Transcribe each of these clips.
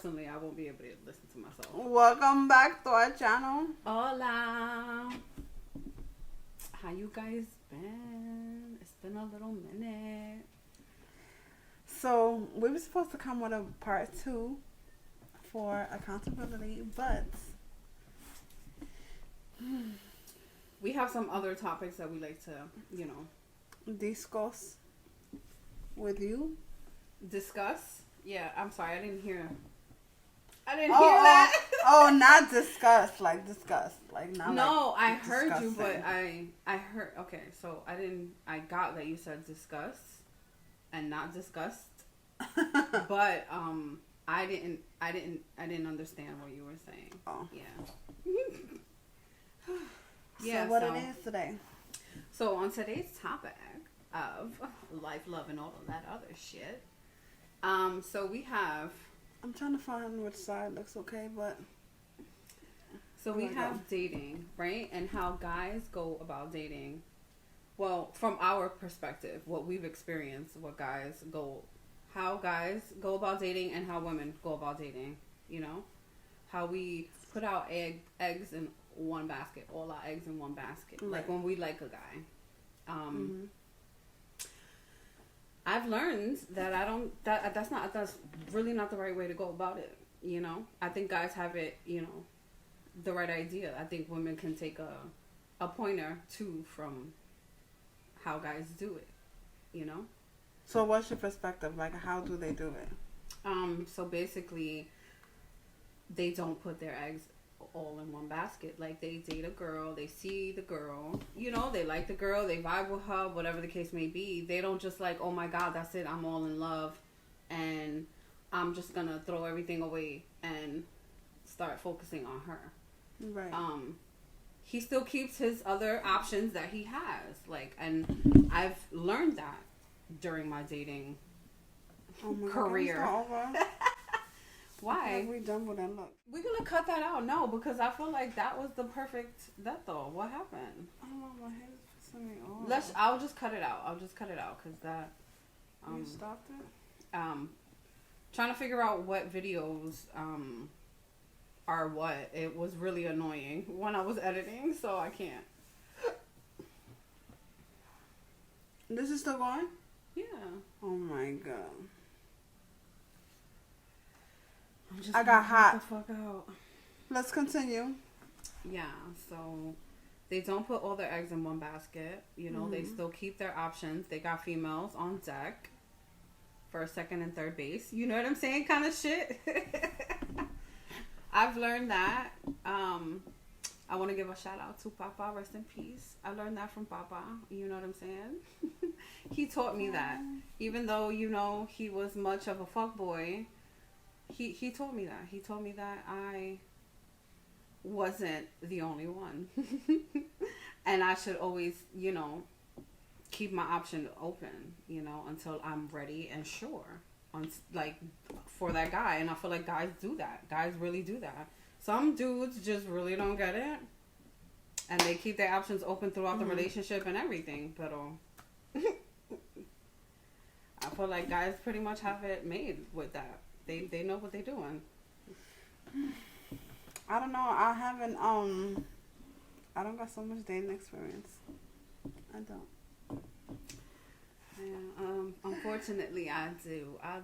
personally, I won't be able to listen to myself. Welcome back to our channel. Hola. How you guys been? It's been a little minute. So we were supposed to come with a part 2 for accountability, but we have some other topics that we like to, discuss with you. discuss. Yeah, I'm sorry, I didn't hear that. Not discuss, like discuss, like not. No, like I heard discussing. you, but I heard. Okay, so I got that you said discuss and not disgust, but I didn't understand what you were saying. Oh, yeah. Yeah. So what it is today? So on today's topic of life, love, and all of that other shit, so we have. I'm trying to find which side looks okay, but. So we have dating, right? And how guys go about dating. Well, from our perspective, what we've experienced, how guys go about dating and how women go about dating, How we put our eggs in one basket, all our eggs in one basket. Right. Like when we like a guy. I've learned that that's really not the right way to go about it, I think guys have it, the right idea. I think women can take a pointer too from how guys do it, So what's your perspective? Like, how do they do it? So basically, they don't put their eggs all in one basket. Like, they date a girl, they see the girl, they like the girl, they vibe with her, whatever the case may be. They don't just like, oh my God, that's it, I'm all in love, and I'm just gonna throw everything away and start focusing on her. Right. He still keeps his other options that he has, and I've learned that during my dating career. God, Why? We done with that look. We're gonna cut that out. No, because I feel like that was the perfect though. What happened? I don't know, my head is pissing me off. I'll just cut it out. Because that. You stopped it? Trying to figure out what videos are what. It was really annoying when I was editing, so I can't. This is still going? Yeah. Oh my God. I got hot. The fuck out. Let's continue. Yeah, so they don't put all their eggs in one basket. They still keep their options. They got females on deck for second and third base. You know what I'm saying? Kind of shit. I've learned that. I want to give a shout out to Papa. Rest in peace. I learned that from Papa. You know what I'm saying? He taught me that. Even though, he was much of a fuckboy, he told me that. He told me that I wasn't the only one. And I should always, keep my option open, until I'm ready and sure for that guy. And I feel like guys do that. Guys really do that. Some dudes just really don't get it, and they keep their options open throughout the relationship and everything. But I feel like guys pretty much have it made with that. They know what they're doing. I don't know. I haven't I don't got so much dating experience. I don't. Yeah, unfortunately, I do. I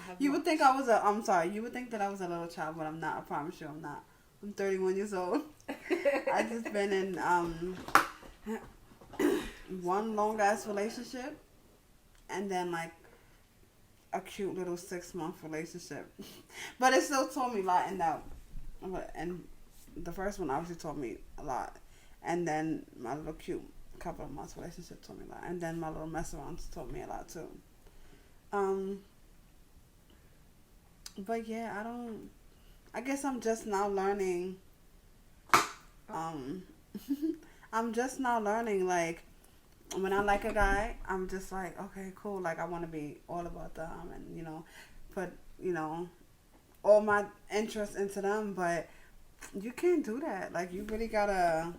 have. You would think I was I'm sorry. You would think that I was a little child, but I'm not. I promise you, I'm not. I'm 31 years old. I just been in one long ass relationship, and then like a cute little 6-month relationship. But it still taught me a lot in that. And the first one obviously taught me a lot, and then my little cute couple of months relationship taught me a lot, and then my little mess arounds taught me a lot too. But yeah, I guess I'm just now learning. I'm just now learning, like, when I like a guy, I'm just like, okay, cool, like, I want to be all about them, and, put, all my interest into them, but you can't do that. Like, you really gotta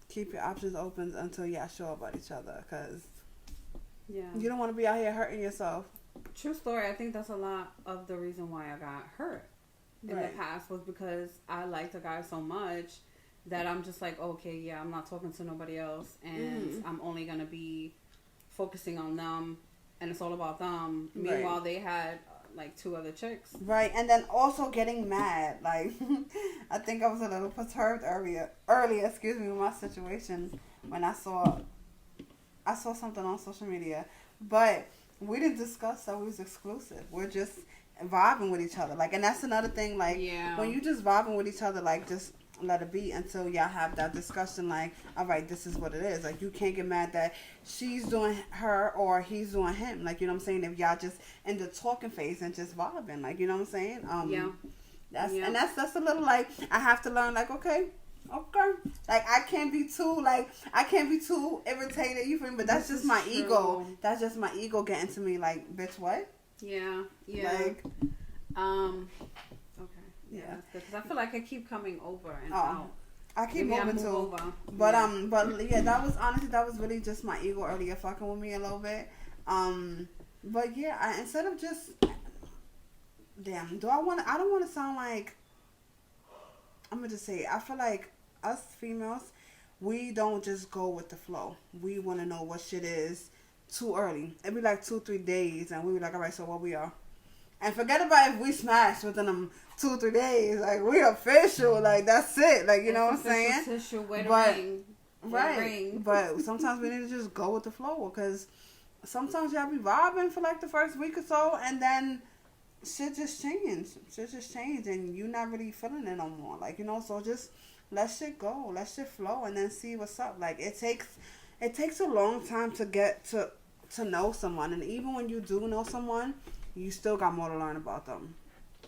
keep your options open until y'all sure about each other, because you don't want to be out here hurting yourself. True story. I think that's a lot of the reason why I got hurt in the past was because I liked a guy so much that I'm just like, okay, yeah, I'm not talking to nobody else, and I'm only gonna be focusing on them, and it's all about them. Meanwhile, they had like 2 other chicks. Right, and then also getting mad. Like, I think I was a little perturbed earlier, excuse me, with my situation when I saw something on social media, but we didn't discuss that we was exclusive. We're just vibing with each other. Like, and that's another thing. Like, when you just vibing with each other, like, just let it be until y'all have that discussion. Like, all right, this is what it is. Like, you can't get mad that she's doing her or he's doing him. Like, you know what I'm saying? If y'all just in the talking phase and just vibing, like, you know what I'm saying? And that's a little like I have to learn. Like, okay. Like, I can't be too irritated. You feel me? But that's just my ego. That's just my ego getting to me. Like, bitch, what? Yeah. Like, okay. Yeah, that's good. Because I feel like I keep coming over and out. I keep moving too. Over. But yeah, that was really just my ego earlier fucking with me a little bit. But yeah, instead of just damn, I don't want to sound like, I'm gonna just say, I feel like us females, we don't just go with the flow. We want to know what shit is too early. It'd be like 2-3 days, and we be like, all right, so what we are. And forget about if we smash within them 2-3 days. Like, we official. Like, that's it. Like, you know what I'm saying? Official, right. But sometimes we need to just go with the flow, because sometimes y'all be vibing for like the first week or so, and then shit just changed, and you not really feeling it no more. Like, you know, so just let shit go, let shit flow, and then see what's up. Like, it takes a long time to get to know someone, and even when you do know someone, you still got more to learn about them.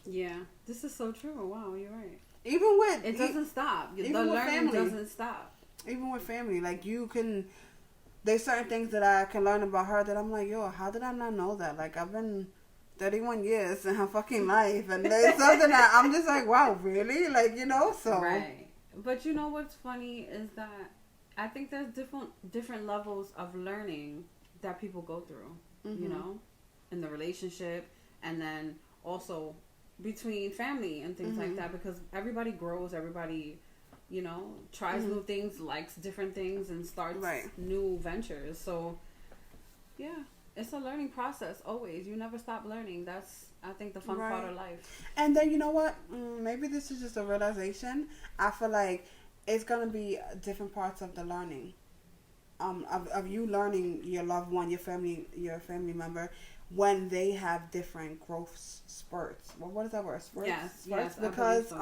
Yeah, this is so true. Wow, you're right. Even with it doesn't stop. Even the with learning family doesn't stop. Even with family, like, there's certain things that I can learn about her that I'm like, yo, how did I not know that? Like, I've been 31 years in her fucking life, and there's something that I'm just like, wow, really? Like, you know, so. Right. But you know what's funny is that I think there's different levels of learning that people go through, you know, in the relationship, and then also between family and things like that, because everybody grows, everybody, you know, tries new things, likes different things, and starts new ventures. So, yeah. It's a learning process, always. You never stop learning. That's, I think, the fun part of life. And then, you know what? Maybe this is just a realization. I feel like it's going to be different parts of the learning. Of you learning your loved one, your family member, when they have different growth spurts. Well, what is that word? Spurts? Yes. Because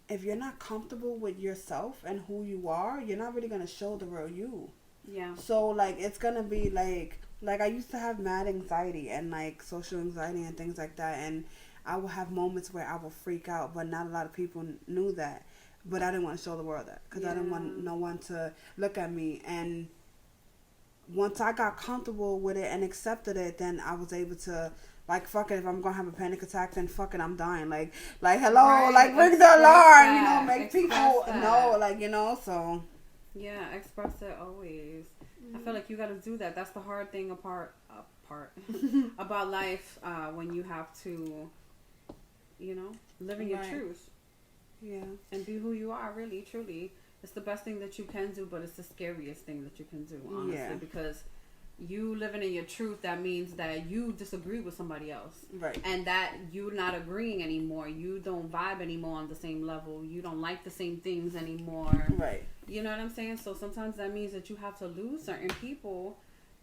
if you're not comfortable with yourself and who you are, you're not really going to show the real you. Yeah. So, like, it's gonna be like I used to have mad anxiety and like social anxiety and things like that, and I would have moments where I would freak out, but not a lot of people knew that. But I didn't want to show the world that, because I didn't want no one to look at me. And once I got comfortable with it and accepted it, then I was able to, like, fuck it, if I'm gonna have a panic attack, then fuck it, I'm dying. Like hello, like, ring the alarm, you know, make people know, like, you know, so. Yeah, express it always. I feel like you got to do that. That's the hard thing about life, when you have to, you know, live in your truth. Yeah. And be who you are, really, truly. It's the best thing that you can do, but it's the scariest thing that you can do, honestly. Yeah. Because you living in your truth, that means that you disagree with somebody else. Right. And that you're not agreeing anymore. You don't vibe anymore on the same level. You don't like the same things anymore. Right. You know what I'm saying? So sometimes that means that you have to lose certain people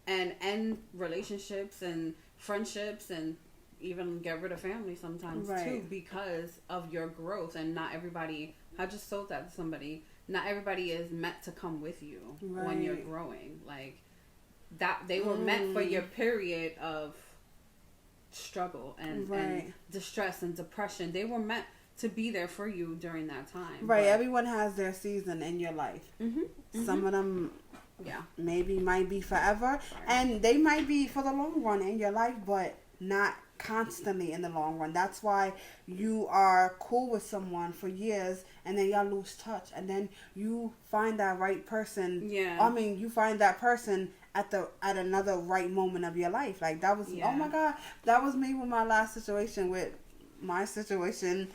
and end relationships and friendships, and even get rid of family sometimes too, because of your growth. And not everybody, I just told that to somebody, not everybody is meant to come with you when you're growing. Like, that they were meant for your period of struggle and distress and depression. They were meant to be there for you during that time. Right. But everyone has their season in your life. Some of them maybe might be forever, and they might be for the long run in your life, but not constantly in the long run. That's why you are cool with someone for years, and then y'all lose touch, and then you find that right person. Yeah. I mean, you find that person at another right moment of your life. Like that was Yeah. oh my god, that was me with my last situation with my situation.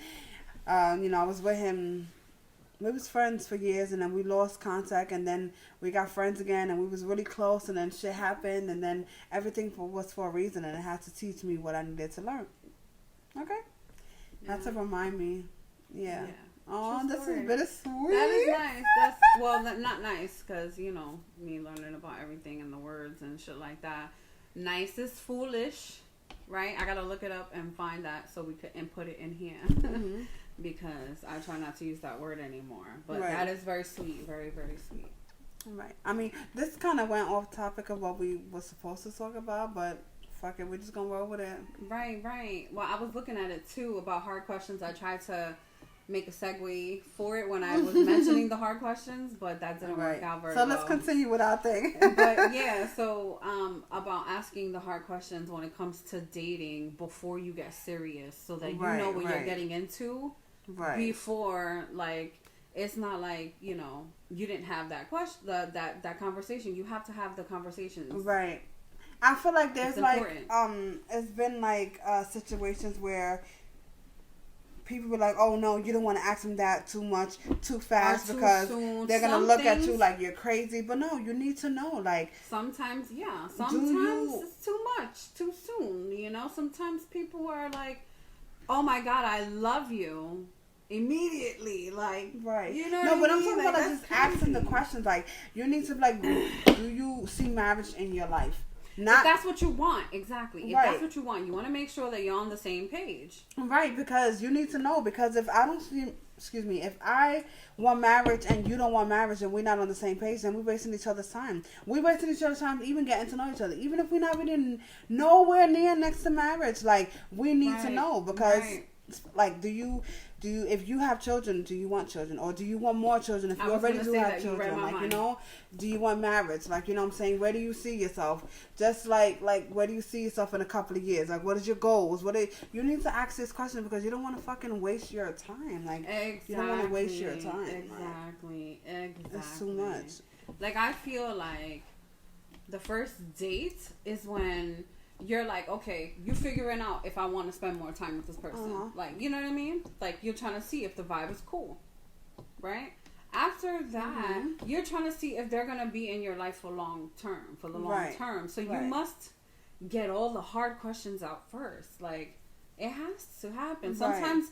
I was with him. We was friends for years, and then we lost contact, and then we got friends again, and we was really close, and then shit happened, and then everything was for a reason, and it had to teach me what I needed to learn. Okay, that's to remind me. Yeah. Oh, True this story. is bittersweet. That is nice. That's not nice because me learning about everything and the words and shit like that. Nice is foolish, right? I gotta look it up and find that so we could input it in here Mm-hmm. because I try not to use that word anymore. But Right. that is very sweet, very very sweet. Right. I mean, this kind of went off topic of what we were supposed to talk about, but fuck it, we're just gonna roll with it. Right. Well, I was looking at it too about hard questions. I tried to make a segue for it when I was mentioning the hard questions, but that didn't work out very well. So let's continue with our thing. But yeah, so about asking the hard questions when it comes to dating before you get serious, so that you know what you're getting into before, like, it's not like you didn't have that question, that conversation. You have to have the conversations. Right. I feel like there's important. it's been like situations where people be like, oh no, you don't want to ask them that too much, too fast, because they're going to look at you like you're crazy. But no, you need to know, like. Sometimes it's too much, too soon, Sometimes people are like, oh my God, I love you. Immediately, like, right. You know no, but I I'm mean? talking Like, about just asking the questions. Like, you need to be like, do you see marriage in your life? Not if that's what you want, exactly. If right. that's what you want, you want to make sure that you're on the same page. Right, because you need to know. Because if I don't see, if I want marriage and you don't want marriage and we're not on the same page, then we're wasting each other's time. We're wasting each other's time even getting to know each other. Even if we're not really nowhere near next to marriage, like, we need to know. Because, like, do you, if you have children, do you want children? Or do you want more children if you already do have children? Like, do you want marriage? Like, what I'm saying? Where do you see yourself? Just like, where do you see yourself in a couple of years? Like, what is your goals? You need to ask this question because you don't want to fucking waste your time. Like, you don't want to waste your time. Exactly. It's too much. Like, I feel like the first date is when you're like, okay, you figuring out if I want to spend more time with this person. Like, you know what I mean? Like, you're trying to see if the vibe is cool, right? After that, you're trying to see if they're going to be in your life for the long term. So you must get all the hard questions out first. Like, it has to happen. Sometimes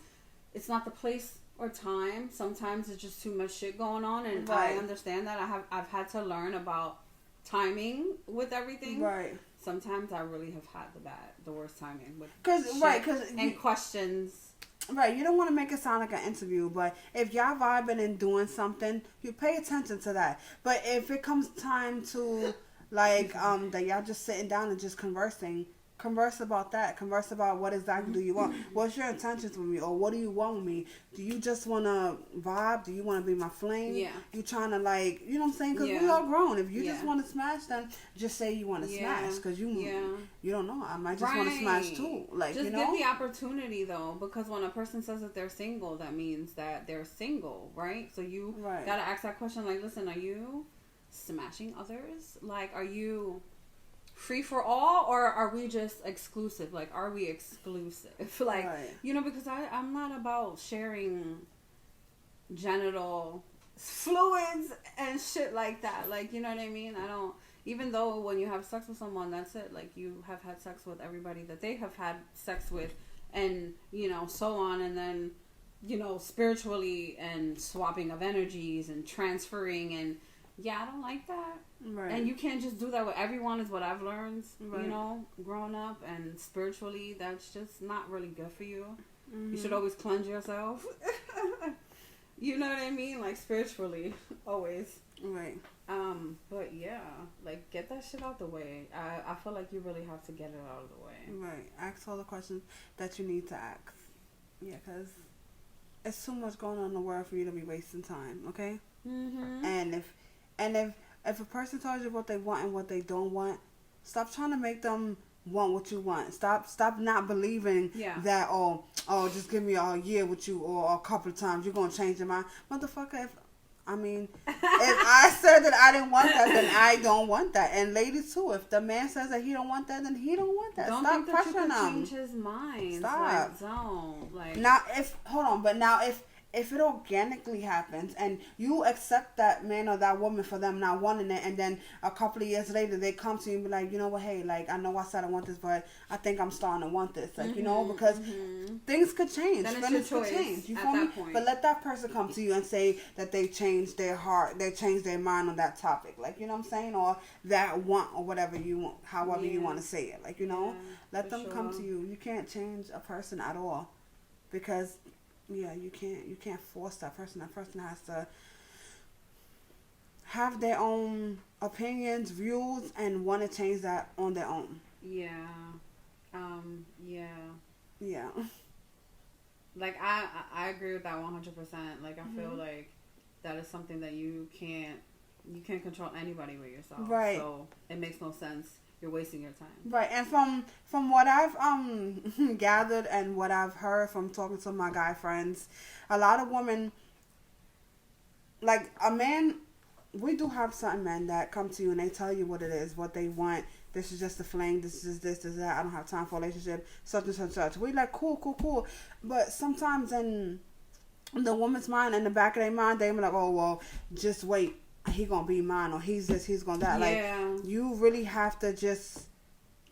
it's not the place or time. Sometimes it's just too much shit going on. And I understand that. I've had to learn about timing with everything. Right. Sometimes I really have had the worst timing with questions. Right, you don't want to make it sound like an interview, but if y'all vibing and doing something, you pay attention to that. But if it comes time to like that y'all just sitting down and just converse about that. Converse about what exactly do you want. What's your intentions with me, or what do you want with me? Do you just want to vibe? Do you want to be my flame? Yeah. You trying to like, you know what I'm saying? Because we all grown. If you just want to smash, then just say you want to smash. Because you don't know. I might just want to smash too. Like, just give the opportunity though, because when a person says that they're single, that means that they're single, right? So you gotta ask that question. Like, listen, are you smashing others? Like, are you free for all, or are we just exclusive? Like, are we exclusive? Like, because I'm not about sharing genital fluids and shit like that. Like, you know what I mean? I don't, even though when you have sex with someone, that's it. Like, you have had sex with everybody that they have had sex with, and, so on, and then, spiritually and swapping of energies and transferring, and I don't like that. Right. And you can't just do that with everyone, is what I've learned, growing up. And spiritually, that's just not really good for you. You should always cleanse yourself. You know what I mean? Like, spiritually, always. Right. But like, get that shit out the way. I feel like you really have to get it out of the way. Right. Ask all the questions that you need to ask. Yeah, because it's too much going on in the world for you to be wasting time, okay? Mm-hmm. And if a person tells you what they want and what they don't want, stop trying to make them want what you want. Stop not believing that, oh, just give me a year with you or a couple of times, you're going to change your mind. Motherfucker, if I mean, if I said that I didn't want that, then I don't want that. And ladies too, if the man says that he don't want that, then he don't want that. Don't Stop think that you pressuring can him. change his mind. Stop. Like, don't. Like, Now, if it organically happens and you accept that man or that woman for them not wanting it, and then a couple of years later they come to you and be like, you know what, hey, like, I know I said I want this, but I think I'm starting to want this, like, you know, because things could change, then it's feelings your could choice change, you at feel me? that point. But let that person come to you and say that they changed their heart, they changed their mind on that topic, like, you know what I'm saying, or that want, or whatever you want, however you want to say it, like, you know, let them come to you. You can't change a person at all, because you can't force that person. That person has to have their own opinions, views, and want to change that on their own. Yeah. Yeah. Like, I agree with that 100%. Like, I feel like that is something that you can't control anybody with yourself. Right. So it makes no sense. You're wasting your time. Right. And from what I've gathered and what I've heard from talking to my guy friends, a lot of women, like a man, we do have certain men that come to you and they tell you what it is, what they want. This is just a fling. This is this, that. I don't have time for a relationship. Such and such, such. We like cool. But sometimes in the woman's mind, in the back of their mind, they be like, oh well, just wait. He gonna be mine, or he's this, he's gonna that. Yeah. Like, you really have to just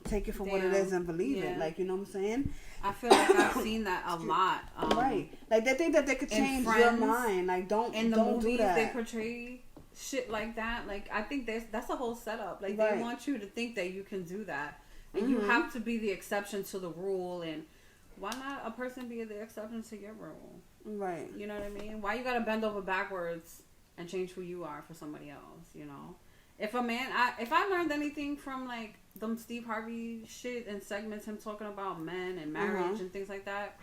take it for what it is and believe it. Like, you know what I'm saying? I feel like I've seen that a lot. Right. Like, they think that they could change your mind. Like, don't in the don't movies do that. they portray shit like that. Like, I think that's a whole setup. Like, Right. they want you to think that you can do that, and you have to be the exception to the rule. And why not a person be the exception to your rule? Right. You know what I mean? Why you gotta bend over backwards and change who you are for somebody else? You know, if a man, if I learned anything from like them Steve Harvey shit and segments, him talking about men and marriage and things like that,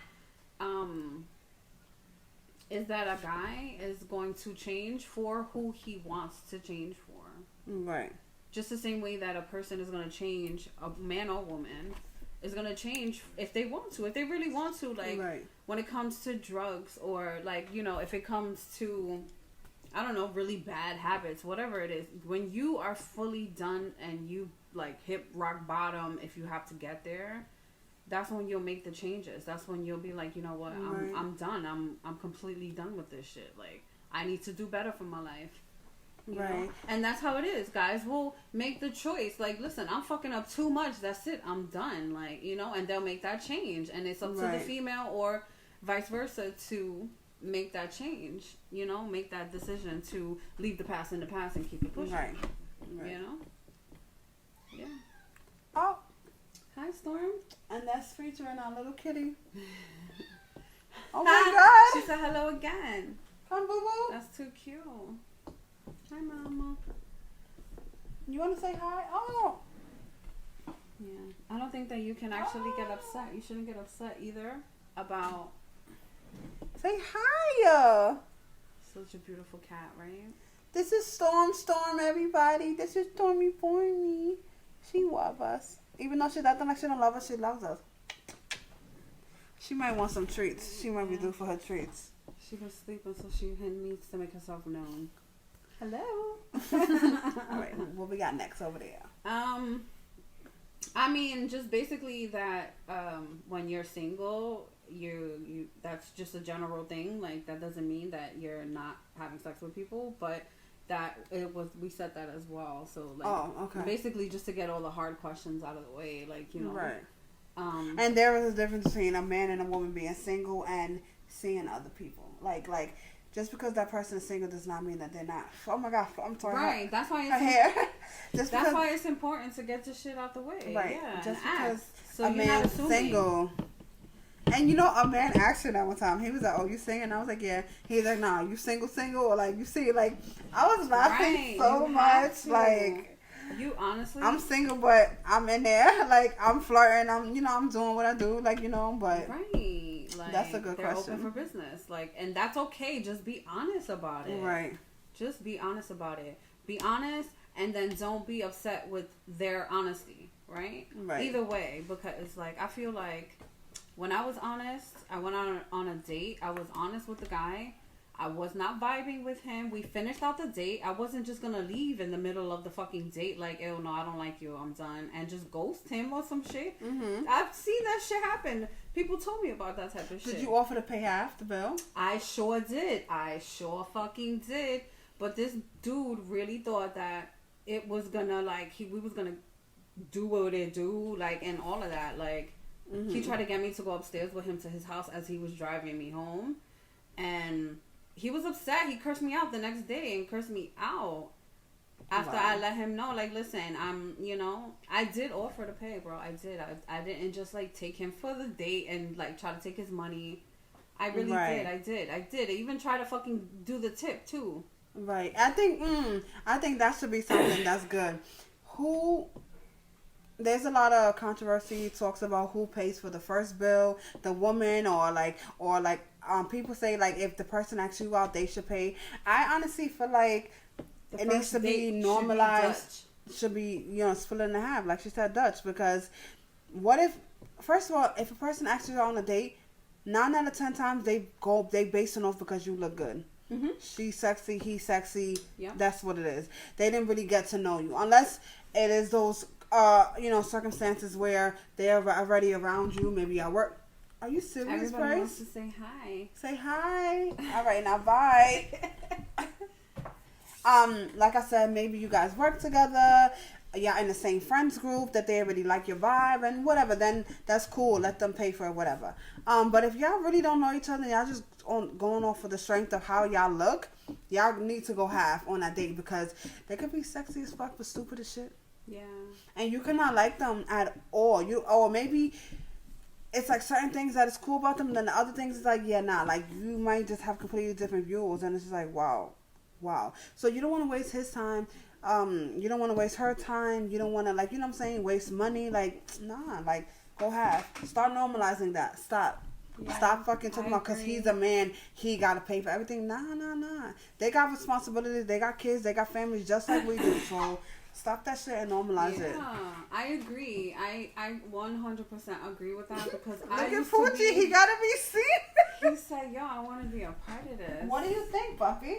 is that a guy is going to change for who he wants to change for. Right. Just the same way that a person is going to change, a man or woman is going to change if they want to, if they really want to. Like, when it comes to drugs, or like, you know, if it comes to, I don't know, really bad habits, whatever it is, when you are fully done and you like hit rock bottom, if you have to get there, that's when you'll make the changes. That's when you'll be like, you know what, I'm done. I'm completely done with this shit. Like, I need to do better for my life. You know? And that's how it is. Guys will make the choice. Like, listen, I'm fucking up too much. That's it. I'm done. Like, you know, and they'll make that change. And it's up to the female or vice versa to make that change. You know, make that decision to leave the past in the past and keep it pushing. Right. You know? Yeah. Oh. Hi, Storm. And that's featuring our little kitty. Oh my God. She said hello again. Come, boo boo. That's too cute. Hi, Mama. You want to say hi? Oh. Yeah. I don't think that you can actually get upset. You shouldn't get upset either about... Say hi. Such a beautiful cat, right? This is Storm, everybody. This is Stormy Porny. She loves us. Even though she's acting like she don't love us, she loves us. She might want some treats. She might be due for her treats. She was sleeping, so she needs to make herself known. Hello. All right, what we got next over there? I mean, just basically that when you're single, you that's just a general thing. Like, that doesn't mean that you're not having sex with people, but that we said that as well. So like, basically just to get all the hard questions out of the way, like, you know. Right. And there is a difference between a man and a woman being single and seeing other people. Like just because that person is single does not mean that they're not. Oh my God, I'm sorry. Right. That's why it's that's why it's important to get this shit out the way. Right. Yeah. Just because so a man's single. And you know, a man asked her that one time. He was like, "Oh, you single?" And I was like, "Yeah." He's like, "Nah, you single, or like you see?" Like, I was laughing so much. Like, you honestly, I'm single, but I'm in there. Like, I'm flirting. I'm doing what I do. Like, but right. Like, that's a good they're question. Open for business. Like, and that's okay. Just be honest about it. Right. Just be honest about it. Be honest, and then don't be upset with their honesty. Right. Right. Either way, because like, I feel like, when I was honest, I went on a date. I was honest with the guy. I was not vibing with him. We finished out the date. I wasn't just gonna leave in the middle of the fucking date like, ew, no, I don't like you, I'm done, and just ghost him or some shit. I've seen that shit happen. People told me about that type of shit. Did you offer to pay half the bill? I sure did. I sure fucking did. But this dude really thought that it was gonna, like, we was gonna do what it do, like, and all of that. Like, he tried to get me to go upstairs with him to his house as he was driving me home. And he was upset. He cursed me out the next day and cursed me out after I let him know, like, listen, I did offer to pay, bro. I did. I didn't just, like, take him for the date and, like, try to take his money. I really did. I did. I even tried to fucking do the tip, too. Right. I think that should be something that's good. There's a lot of controversy, talks about who pays for the first bill, the woman or people say, like, if the person asks you out, they should pay. I honestly feel like it needs to be normalized. Should be, split in half, like she said, Dutch. Because what if, first of all, if a person asks you out on a date, 9 out of 10 times they base it off because you look good. She's sexy, he's sexy. Yeah. That's what it is. They didn't really get to know you unless it is those circumstances where they're already around you, maybe at work. Are you serious, Everybody Bryce? wants to say hi. Say hi. All right, now bye. Like I said, maybe you guys work together. Y'all in the same friends group that they already like your vibe and whatever. Then that's cool. Let them pay for it, whatever. But if y'all really don't know each other, y'all just going off for the strength of how y'all look, y'all need to go half on that date because they could be sexy as fuck but stupid as shit. Yeah. And you cannot like them at all. Or maybe it's like certain things that is cool about them, and then the other things is like, yeah, nah, like you might just have completely different views, and it's just like, wow. So you don't want to waste his time. You don't want to waste her time. You don't want to, like, you know what I'm saying, waste money. Like, nah, like, go half. Start normalizing that. Stop. Yeah, stop fucking talking about because he's a man, he got to pay for everything. Nah. They got responsibilities. They got kids. They got families just like we do. So stop that shit and normalize it. Yeah, I agree. I 100% agree with that because Look at Fuji. He got to be seen. He said, yo, I want to be a part of this. What do you think, Buffy?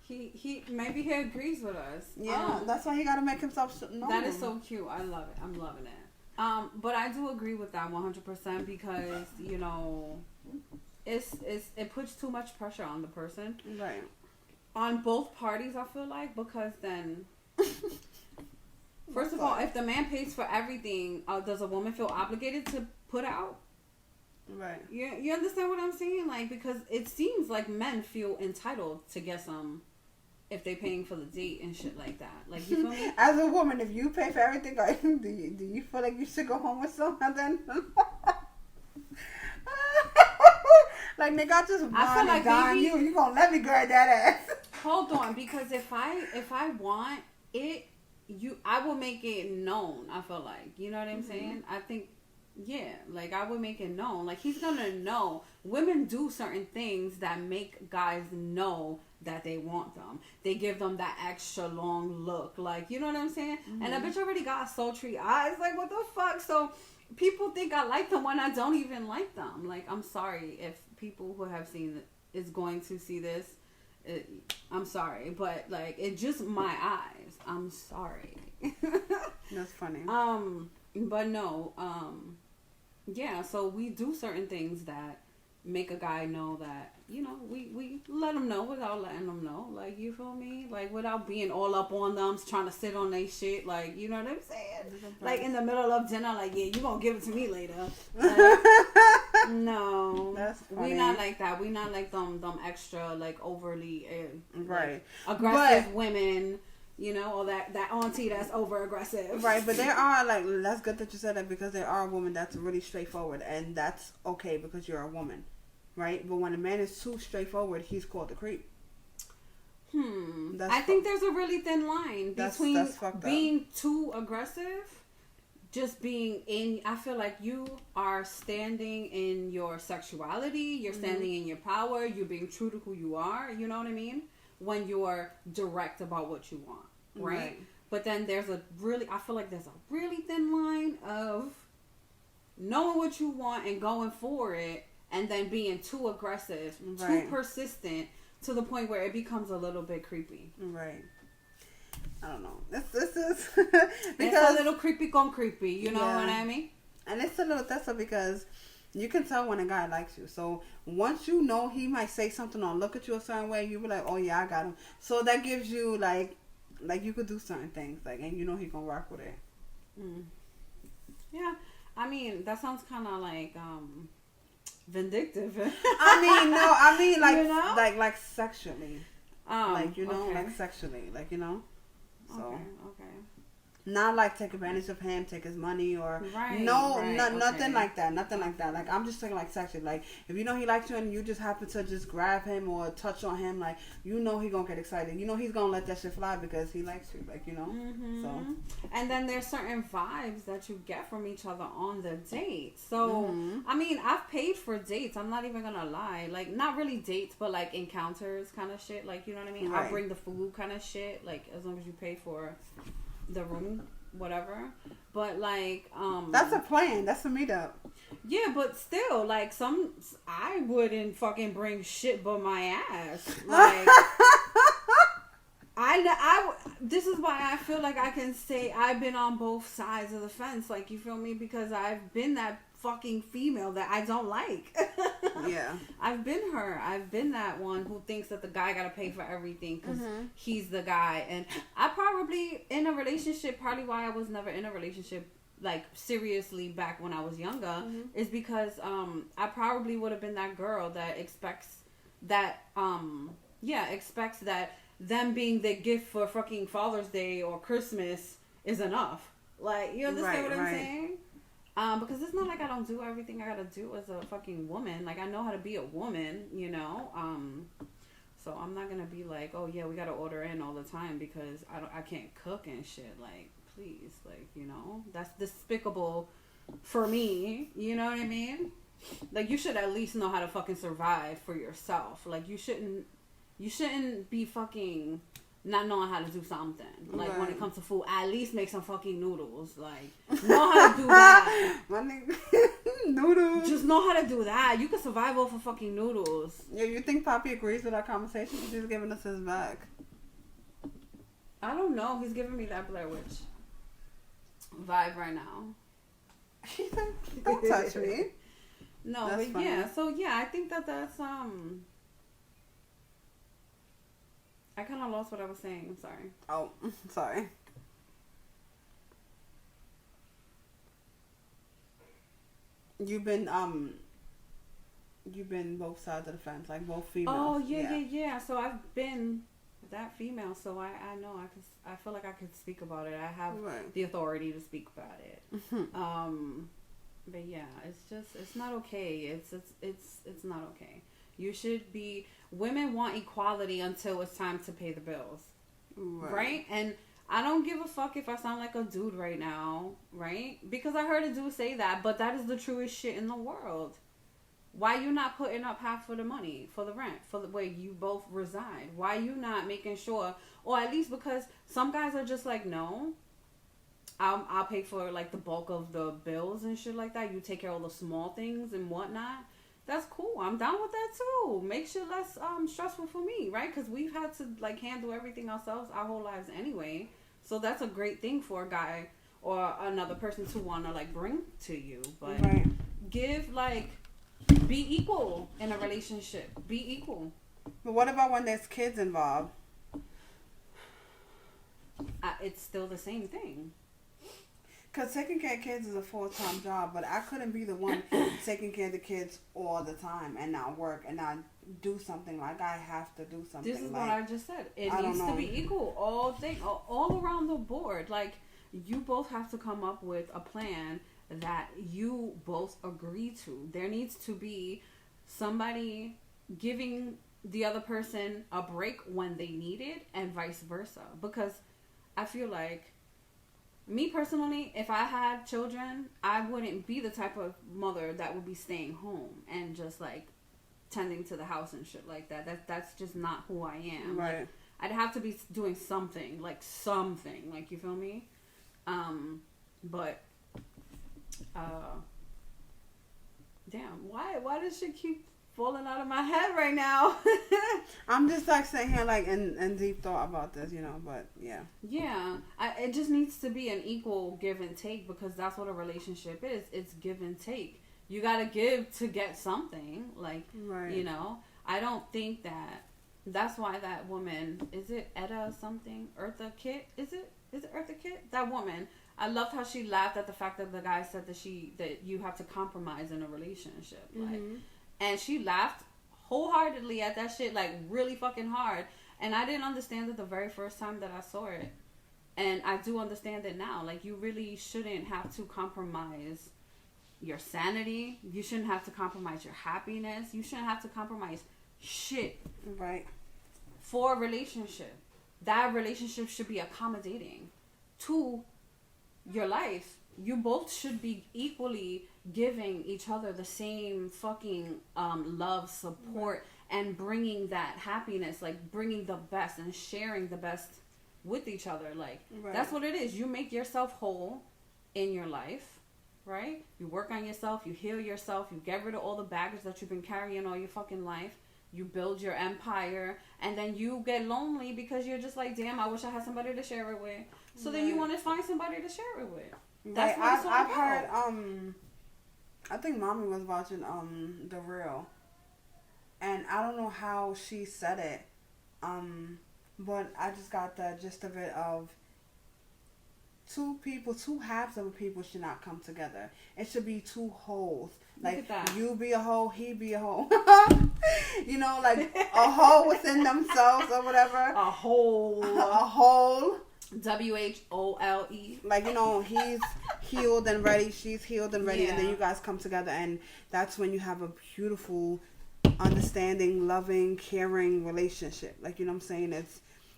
He maybe he agrees with us. Yeah, that's why he got to make himself known. That is so cute. I love it. I'm loving it. But I do agree with that 100% because it puts too much pressure on the person. Right. On both parties, I feel like, because then first of all, if the man pays for everything, does a woman feel obligated to put out? Right. You understand what I'm saying? Like, because it seems like men feel entitled to get some if they paying for the date and shit like that. Like, you feel me? As a woman, if you pay for everything, like, do you feel like you should go home with someone then? Like, nigga, I just want to dime you. You gonna let me grab that ass? Hold on, because if I want it, I will make it known. I feel like, you know what I'm saying? I think. Yeah, like, I would make it known. Like, he's gonna know. Women do certain things that make guys know that they want them. They give them that extra long look. Like, you know what I'm saying? And a bitch already got sultry eyes. Like, what the fuck? So, people think I like them when I don't even like them. Like, I'm sorry if people who have seen it is going to see this. I'm sorry. But, like, it's just my eyes. I'm sorry. That's funny. But no, yeah, so we do certain things that make a guy know that, we let them know without letting them know. Like, you feel me? Like, without being all up on them, trying to sit on their shit. Like, you know what I'm saying? Like, in the middle of dinner, like, yeah, you gonna give it to me later. Like, no. That's funny. We not like that. We not like them extra, like, overly right. aggressive women. Or that auntie that's over aggressive. Right, but there are, like, that's good that you said that because there are women that's really straightforward, and that's okay because you're a woman, right? But when a man is too straightforward, he's called a creep. I think there's a really thin line between being too aggressive, just being in. I feel like you are standing in your sexuality, you're standing in your power, you're being true to who you are. You know what I mean? When you're direct about what you want. Right? But then I feel like there's a really thin line of knowing what you want and going for it and then being too aggressive, right. too persistent to the point where it becomes a little bit creepy. Right. I don't know. This is It's because a little creepy gone creepy. You know what I mean? And it's a little that's because you can tell when a guy likes you. So once you know he might say something or look at you a certain way, you be like, oh yeah, I got him. So that gives you like you could do certain things and you know he gonna rock with it. Mm. Yeah, I mean that sounds kind of like vindictive. I mean like you know? like sexually, like okay. like sexually, like so. Okay. Not like take advantage of him, take his money, or right, nothing like that. Nothing like that. Like I'm just talking like sexually. Like if you know he likes you and you just happen to just grab him or touch on him, like you know he gonna get excited. You know he's gonna let that shit fly because he likes you. Like Mm-hmm. So. And then there's certain vibes that you get from each other on the date. So I mean I've paid for dates. I'm not even gonna lie. Like not really dates, but like encounters kind of shit. Like you know what I mean. Right. I bring the food kind of shit. Like as long as you pay for the room, whatever. But like that's a plan. That's a meetup. Yeah, but still, like I wouldn't fucking bring shit but my ass. Like this is why I feel like I can say I've been on both sides of the fence. Like you feel me? Because I've been that fucking female that I don't like. Yeah. I've been her. I've been that one who thinks that the guy gotta pay for everything because he's the guy. And I probably in a relationship, probably why I was never in a relationship like seriously back when I was younger is because I probably would have been that girl that expects that them being the gift for fucking Father's Day or Christmas is enough. Like you understand what I'm saying? Because it's not like I don't do everything I gotta do as a fucking woman. Like I know how to be a woman, you know. So I'm not gonna be like, oh yeah, we gotta order in all the time because I can't cook and shit. Like please, like you know, that's despicable for me. You know what I mean? Like you should at least know how to fucking survive for yourself. Like you shouldn't be fucking not knowing how to do something. Like when it comes to food, at least make some fucking noodles. Like know how to do that. Noodles. Just know how to do that. You can survive off of fucking noodles. Yeah, you think Poppy agrees with our conversation? He's giving us his back. I don't know. He's giving me that Blair Witch vibe right now. He's like, don't touch me. No, that's but funny. yeah. So yeah, I think that's I kind of lost what I was saying. I'm sorry. Oh, sorry. You've been both sides of the fence, like both females. Oh yeah. So I've been that female, so I know I feel like I could speak about it. I have the authority to speak about it. But yeah, it's not okay. It's not okay. You should be. Women want equality until it's time to pay the bills, right? And I don't give a fuck if I sound like a dude right now, right? Because I heard a dude say that, but that is the truest shit in the world. Why you not putting up half of the money for the rent, for the where you both reside? Why you not making sure, or at least because some guys are just like, no, I'll pay for like the bulk of the bills and shit like that. You take care of all the small things and whatnot. That's cool. I'm down with that too. Make shit less stressful for me, right? Because we've had to like handle everything ourselves our whole lives anyway. So that's a great thing for a guy or another person to want to like bring to you. But be equal in a relationship. Be equal. But what about when there's kids involved? It's still the same thing. Because taking care of kids is a full-time job, but I couldn't be the one taking care of the kids all the time and not work and not do something. Like, I have to do something. This is like, what I just said. It needs to be equal. All around the board. Like, you both have to come up with a plan that you both agree to. There needs to be somebody giving the other person a break when they need it and vice versa. Because I feel like, me personally, if I had children, I wouldn't be the type of mother that would be staying home and just like tending to the house and shit like that. That's just not who I am. Right. Like, I'd have to be doing something, like you feel me? Damn, why does shit keep falling out of my head right now? I'm just like sitting here like in deep thought about this, but yeah. Yeah, it just needs to be an equal give and take, because that's what a relationship is. It's give and take. You gotta give to get something. Like, right. I don't think that's why that woman, is it Etta something? Eartha Kitt? Is it Eartha Kitt? That woman. I loved how she laughed at the fact that the guy said that you have to compromise in a relationship. Like, and she laughed wholeheartedly at that shit, like really fucking hard. And I didn't understand it the very first time that I saw it. And I do understand it now. Like, you really shouldn't have to compromise your sanity. You shouldn't have to compromise your happiness. You shouldn't have to compromise shit. Right. For a relationship. That relationship should be accommodating to your life. You both should be equally giving each other the same fucking love, support, and bringing that happiness, like bringing the best and sharing the best with each other. Like, that's what it is. You make yourself whole in your life, right? You work on yourself, you heal yourself, you get rid of all the baggage that you've been carrying all your fucking life. You build your empire, and then you get lonely because you're just like, damn, I wish I had somebody to share it with. So then you want to find somebody to share it with. That's what it's all I've about. heard, I think Mommy was watching, The Real, and I don't know how she said it, but I just got the gist of it of two halves of people should not come together. It should be two wholes. Like, you be a whole, he be a whole. Like a whole within themselves or whatever. A whole. A whole. WHOLE. Like, he's healed and ready, she's healed and ready, and then you guys come together, and that's when you have a beautiful, understanding, loving, caring relationship. Like, you know what I'm saying?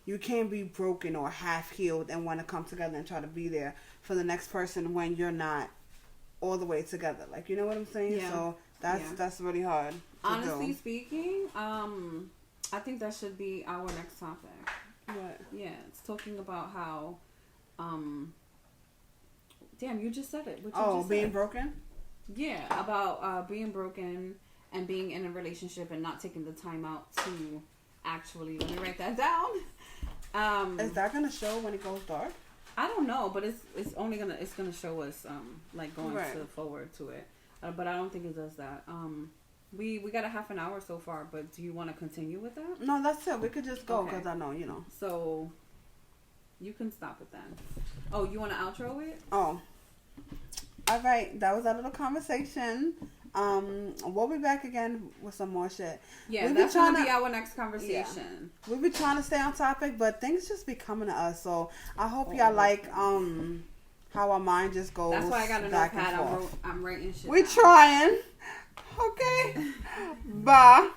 You can't be broken or half healed and want to come together and try to be there for the next person when you're not all the way together. Like, you know what I'm saying? Yeah. So that's really hard. Honestly speaking, I think that should be our next topic. What? Yeah, it's talking about how, damn, you just said it. Being broken? Yeah, about being broken and being in a relationship and not taking the time out to actually, let me write that down. Is that gonna show when it goes dark? I don't know, but it's gonna show us like going forward to it. But I don't think it does that. We got a half an hour so far, but do you want to continue with that? No, that's it. We could just go because I know, So, you can stop it then. Oh, you want to outro it? Oh. All right. That was our little conversation. We'll be back again with some more shit. Yeah, that's going to be our next conversation. Yeah. We'll be trying to stay on topic, but things just be coming to us. So, I hope y'all like how our mind just goes. That's why I got a notepad. I'm writing shit. We're trying. Okay. Bye.